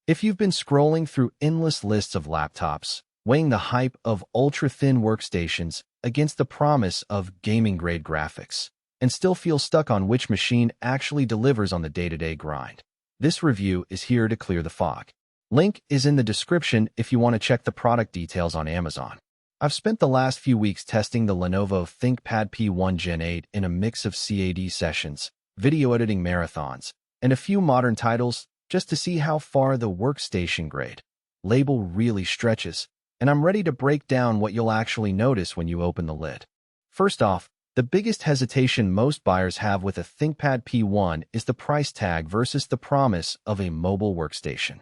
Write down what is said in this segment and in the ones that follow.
If you've been scrolling through endless lists of laptops, weighing the hype of ultra-thin workstations against the promise of gaming-grade graphics, and still feel stuck on which machine actually delivers on the day-to-day grind, this review is here to clear the fog. Link is in the description if you want to check the product details on Amazon. I've spent the last few weeks testing the Lenovo ThinkPad P1 Gen 8 in a mix of CAD sessions, video editing marathons, and a few modern titles just to see how far the workstation grade label really stretches, and I'm ready to break down what you'll actually notice when you open the lid. First off, the biggest hesitation most buyers have with a ThinkPad P1 is the price tag versus the promise of a mobile workstation.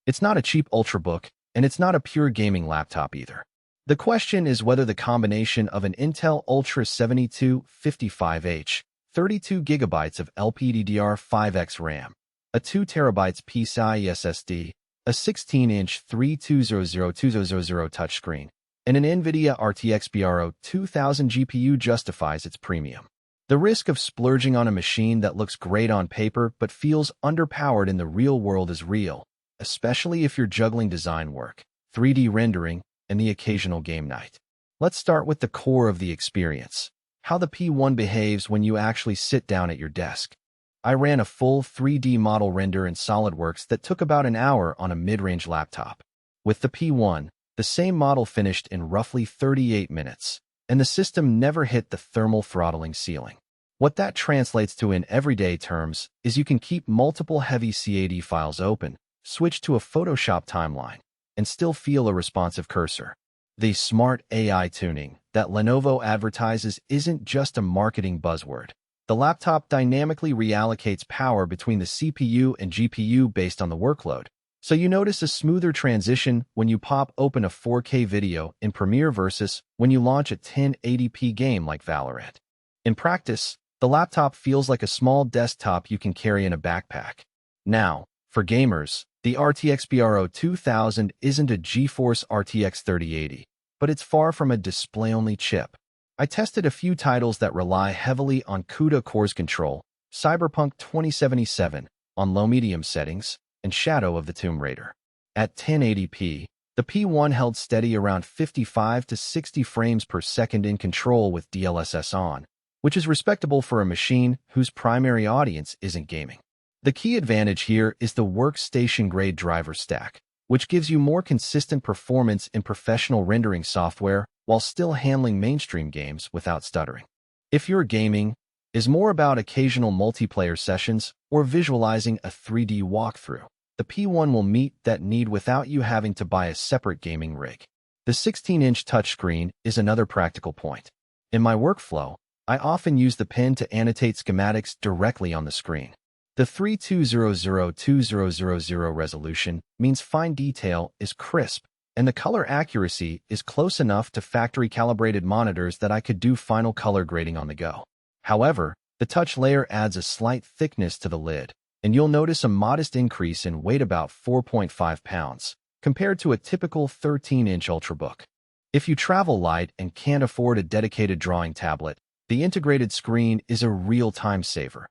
It's not a cheap ultrabook, and it's not a pure gaming laptop either. The question is whether the combination of an Intel Ultra 7255H, 32 GB of LPDDR5x RAM, a 2 TB PCIe SSD, a 16-inch 32002000 touchscreen, and an Nvidia RTX PRO 2000 GPU justifies its premium. The risk of splurging on a machine that looks great on paper but feels underpowered in the real world is real, especially if you're juggling design work, 3D rendering, and the occasional game night. Let's start with the core of the experience, how the P1 behaves when you actually sit down at your desk. I ran a full 3D model render in SolidWorks that took about an hour on a mid-range laptop. With the P1, the same model finished in roughly 38 minutes, and the system never hit the thermal throttling ceiling. What that translates to in everyday terms is you can keep multiple heavy CAD files open, switch to a Photoshop timeline, and still feel a responsive cursor. The smart AI tuning that Lenovo advertises isn't just a marketing buzzword. The laptop dynamically reallocates power between the CPU and GPU based on the workload, so you notice a smoother transition when you pop open a 4K video in Premiere versus when you launch a 1080p game like Valorant. In practice, the laptop feels like a small desktop you can carry in a backpack. Now, for gamers, the RTX PRO 2000 isn't a GeForce RTX 3080, but it's far from a display-only chip. I tested a few titles that rely heavily on CUDA cores control, Cyberpunk 2077 on low-medium settings, and Shadow of the Tomb Raider. At 1080p, the P1 held steady around 55 to 60 frames per second in control with DLSS on, which is respectable for a machine whose primary audience isn't gaming. The key advantage here is the workstation-grade driver stack, which gives you more consistent performance in professional rendering software while still handling mainstream games without stuttering. If your gaming is more about occasional multiplayer sessions or visualizing a 3D walkthrough, the P1 will meet that need without you having to buy a separate gaming rig. The 16-inch touchscreen is another practical point. In my workflow, I often use the pen to annotate schematics directly on the screen. The 32002000 resolution means fine detail is crisp, and the color accuracy is close enough to factory-calibrated monitors that I could do final color grading on the go. However, the touch layer adds a slight thickness to the lid, and you'll notice a modest increase in weight, about 4.5 pounds, compared to a typical 13-inch Ultrabook. If you travel light and can't afford a dedicated drawing tablet, the integrated screen is a real time saver.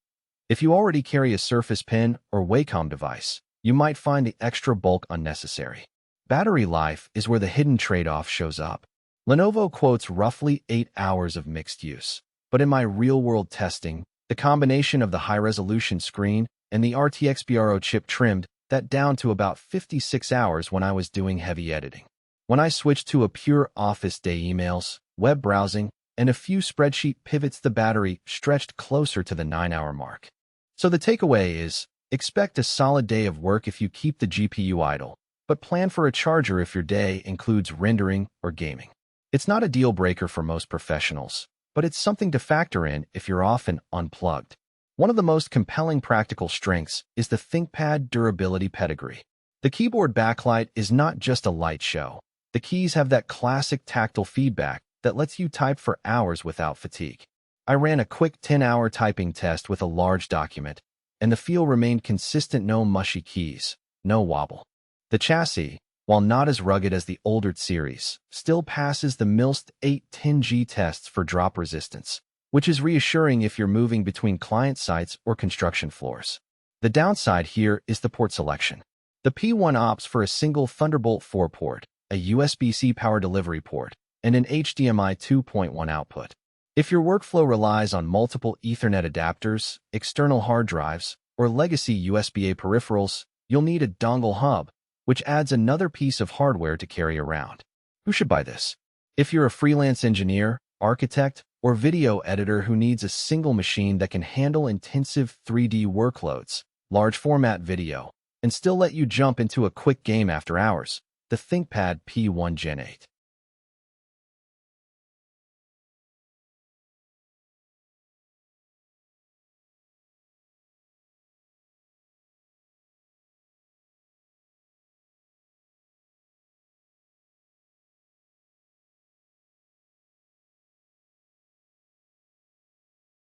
If you already carry a Surface Pen or Wacom device, you might find the extra bulk unnecessary. Battery life is where the hidden trade-off shows up. Lenovo quotes roughly 8 hours of mixed use, but in my real-world testing, the combination of the high-resolution screen and the RTX PRO chip trimmed that down to about 56 hours when I was doing heavy editing. When I switched to a pure office day emails, web browsing, and a few spreadsheet pivots, the battery stretched closer to the 9-hour mark. So the takeaway is, expect a solid day of work if you keep the GPU idle, but plan for a charger if your day includes rendering or gaming. It's not a deal breaker for most professionals, but it's something to factor in if you're often unplugged. One of the most compelling practical strengths is the ThinkPad durability pedigree. The keyboard backlight is not just a light show. The keys have that classic tactile feedback that lets you type for hours without fatigue. I ran a quick 10-hour typing test with a large document, and the feel remained consistent: no mushy keys, no wobble. The chassis, while not as rugged as the older series, still passes the MILST 810G tests for drop resistance, which is reassuring if you're moving between client sites or construction floors. The downside here is the port selection. The P1 opts for a single Thunderbolt 4 port, a USB-C power delivery port, and an HDMI 2.1 output. If your workflow relies on multiple Ethernet adapters, external hard drives, or legacy USB-A peripherals, you'll need a dongle hub, which adds another piece of hardware to carry around. Who should buy this? If you're a freelance engineer, architect, or video editor who needs a single machine that can handle intensive 3D workloads, large format video, and still let you jump into a quick game after hours, the ThinkPad P1 Gen 8